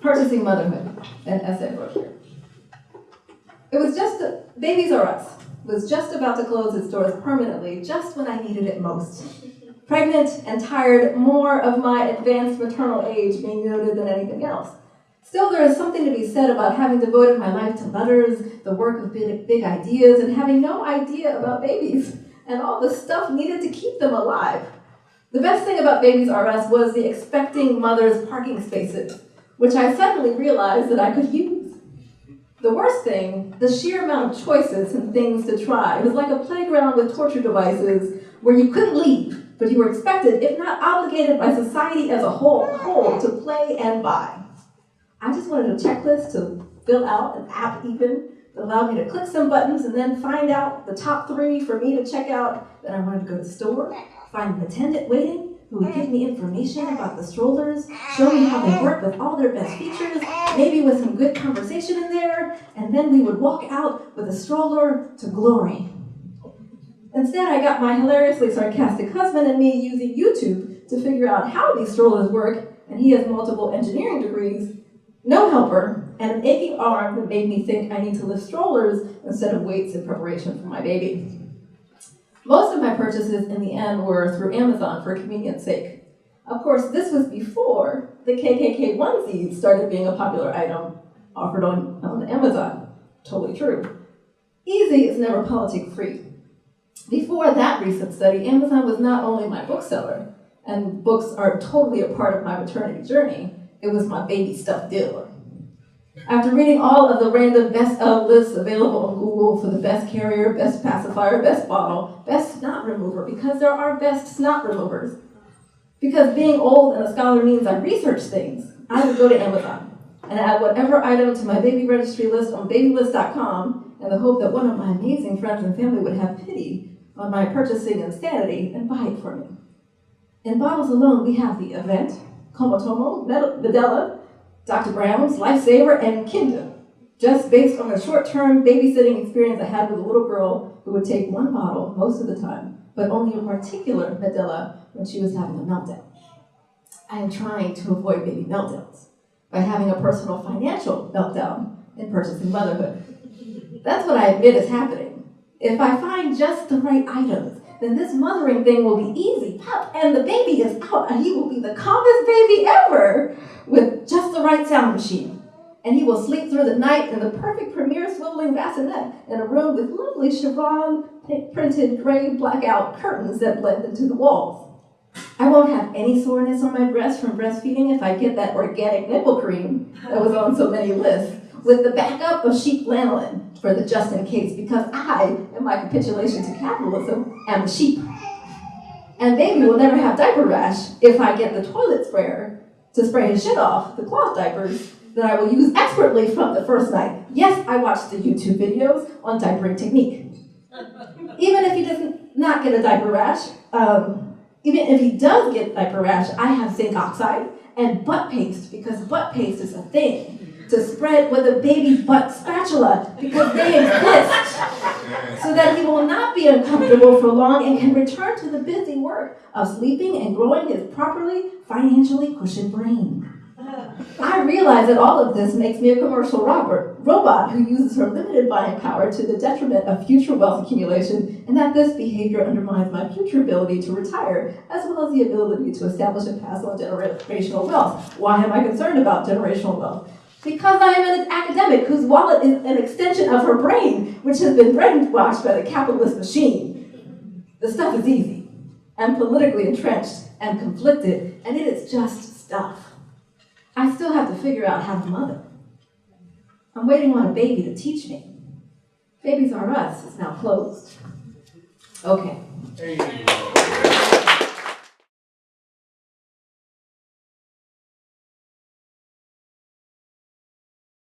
Purchasing Motherhood, an essay brochure. It was just, Babies R Us was just about to close its doors permanently, just when I needed it most. Pregnant and tired, more of my advanced maternal age being noted than anything else. Still, there is something to be said about having devoted my life to letters, the work of big ideas, and having no idea about babies, and all the stuff needed to keep them alive. The best thing about Babies R Us was the expecting mothers' parking spaces, which I suddenly realized that I could use. The worst thing, the sheer amount of choices and things to try. It was like a playground with torture devices where you couldn't leave, but you were expected, if not obligated by society as a whole, to play and buy. I just wanted a checklist to fill out, an app even, that allowed me to click some buttons and then find out the top 3 for me to check out. Then I wanted to go to the store, find an attendant waiting who would give me information about the strollers, show me how they work with all their best features, maybe with some good conversation in there, and then we would walk out with a stroller to glory. Instead, I got my hilariously sarcastic husband and me using YouTube to figure out how these strollers work, and he has multiple engineering degrees, no helper, and an aching arm that made me think I need to lift strollers instead of weights in preparation for my baby. Most of my purchases in the end were through Amazon for convenience sake. Of course, this was before the KKK onesies started being a popular item offered on Amazon. Totally true. Easy is never politic free. Before that recent study, Amazon was not only my bookseller, and books are totally a part of my maternity journey, it was my baby stuff dealer. After reading all of the random best of lists available on Google for the best carrier, best pacifier, best bottle, best snot remover, because there are best snot removers. Because being old and a scholar means I research things, I would go to Amazon and add whatever item to my baby registry list on babylist.com in the hope that one of my amazing friends and family would have pity on my purchasing insanity and buy it for me. In bottles alone, we have the Event, Comotomo, Medela, Dr. Brown's, Lifesaver, and Kinder, just based on a short-term babysitting experience I had with a little girl who would take one bottle most of the time, but only a particular Medela when she was having a meltdown. I am trying to avoid baby meltdowns by having a personal financial meltdown in purchasing motherhood. That's what I admit is happening. If I find just the right items, then this mothering thing will be easy. Pop, and the baby is out, and he will be the calmest baby ever with just the right sound machine. And he will sleep through the night in the perfect premier swiveling bassinet in a room with lovely chiffon printed gray blackout curtains that blend into the walls. I won't have any soreness on my breast from breastfeeding if I get that organic nipple cream that was on so many lists, with the backup of sheep lanolin for the just in case, because I, in my capitulation to capitalism, am a sheep. And baby will never have diaper rash if I get the toilet sprayer to spray his shit off, the cloth diapers, that I will use expertly from the first night. Yes, I watched the YouTube videos on diapering technique. Even if he does not get a diaper rash, even if he does get diaper rash, I have zinc oxide and butt paste, because butt paste is a thing, to spread with a baby butt spatula, because they exist, so that he will not be uncomfortable for long and can return to the busy work of sleeping and growing his properly financially cushioned brain. I realize that all of this makes me a commercial robot who uses her limited buying power to the detriment of future wealth accumulation, and that this behavior undermines my future ability to retire, as well as the ability to establish and pass on generational wealth. Why am I concerned about generational wealth? Because I am an academic whose wallet is an extension of her brain, which has been brainwashed by the capitalist machine. The stuff is easy, and politically entrenched, and conflicted, and it is just stuff. I still have to figure out how to mother. I'm waiting on a baby to teach me. Babies R Us is now closed. Okay.